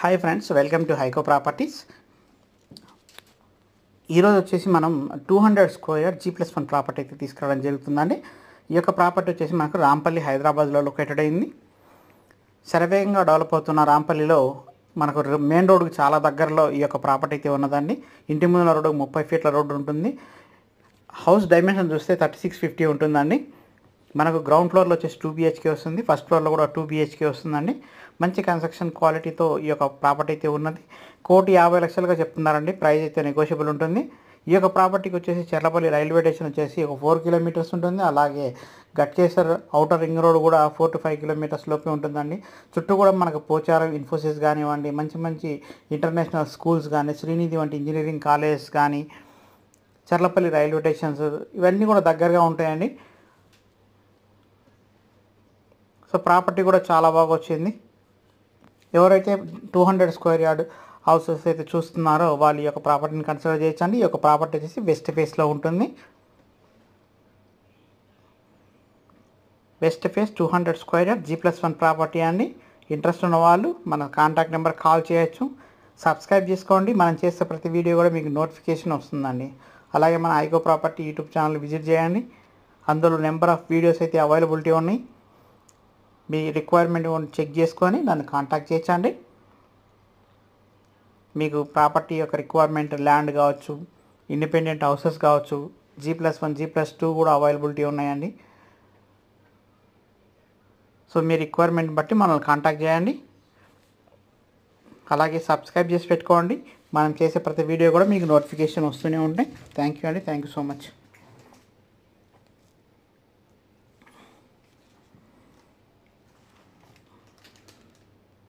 Hi friends, welcome to Haiko properties. ఈరోజు వచ్చేసి మనం 200 స్క్వేర్ G+1 ప్రాపర్టీ అయితే తీసుకురావడం జరుగుతుందండి. ఈ యొక్క ప్రాపర్టీ వచ్చేసి మనకు రాంపల్లి, హైదరాబాద్లో లొకేటెడ్ అయింది. శరవేగంగా డెవలప్ అవుతున్న రాంపల్లిలో మనకు మెయిన్ రోడ్డుకి చాలా దగ్గరలో ఈ యొక్క ప్రాపర్టీ అయితే ఉన్నదండి. ఇంటి ముందున్న రోడ్డు 30 ఫీట్ల రోడ్డు ఉంటుంది. హౌస్ డైమెన్షన్ చూస్తే 3650 ఉంటుందండి. మనకు గ్రౌండ్ ఫ్లోర్లో వచ్చేసి 2 BHK వస్తుంది, ఫస్ట్ ఫ్లోర్లో కూడా 2 BHK వస్తుందండి. మంచి కన్స్ట్రక్షన్ క్వాలిటీతో ఈ యొక్క ప్రాపర్టీ అయితే ఉన్నది. 1,50,00,000గా చెప్తున్నారండి. ప్రైస్ అయితే నెగోషియబుల్ ఉంటుంది. ఈ యొక్క ప్రాపర్టీకి వచ్చేసి చెర్లపల్లి రైల్వే స్టేషన్ వచ్చేసి ఒక 4 కిలోమీటర్స్ ఉంటుంది. అలాగే గట్కేసర్ ఔటర్ రింగ్ రోడ్ కూడా 4 to 5 కిలోమీటర్స్ లోపే ఉంటుందండి. చుట్టూ కూడా మనకు పోచారం, ఇన్ఫోసిస్ కానివ్వండి, మంచి మంచి ఇంటర్నేషనల్ స్కూల్స్ కానీ, శ్రీనిధి వంటి ఇంజనీరింగ్ కాలేజెస్ కానీ, చెర్లపల్లి రైల్వే స్టేషన్స్ ఇవన్నీ కూడా దగ్గరగా ఉంటాయండి. సో ప్రాపర్టీ కూడా చాలా బాగా వచ్చింది. ఎవరైతే 200 స్క్వేర్ యార్డ్ హౌసెస్ అయితే చూస్తున్నారో వాళ్ళు ఈ యొక్క ప్రాపర్టీని కన్సిడర్ చేయొచ్చండి. ఈ యొక్క ప్రాపర్టీ వచ్చేసి వెస్ట్ ఫేస్లో ఉంటుంది. West face 200 square yard G+1 property అండి. ఇంట్రెస్ట్ ఉన్న వాళ్ళు మన కాంటాక్ట్ నెంబర్ కాల్ చేయొచ్చు. సబ్స్క్రైబ్ చేసుకోండి. మనం చేసే ప్రతి వీడియో కూడా మీకు నోటిఫికేషన్ వస్తుందండి. అలాగే మన హైకో ప్రాపర్టీ యూట్యూబ్ ఛానల్ విజిట్ చేయండి. అందులో నెంబర్ ఆఫ్ వీడియోస్ అయితే అవైలబిలిటీ ఉన్నాయి. మీ రిక్వైర్మెంట్ చెక్ చేసుకొని నన్ను కాంటాక్ట్ చేయొచ్చండి. మీకు ప్రాపర్టీ యొక్క రిక్వైర్మెంట్ ల్యాండ్ కావచ్చు, ఇండిపెండెంట్ హౌసెస్ కావచ్చు, G+1, G+2 కూడా అవైలబిలిటీ ఉన్నాయండి. సో మీ రిక్వైర్మెంట్ బట్టి మనల్ని కాంటాక్ట్ చేయండి. అలాగే సబ్స్క్రైబ్ చేసి పెట్టుకోండి. మనం చేసే ప్రతి వీడియో కూడా మీకు నోటిఫికేషన్ వస్తూనే ఉంటాయి. థ్యాంక్ యూ అండి. Thank you so much.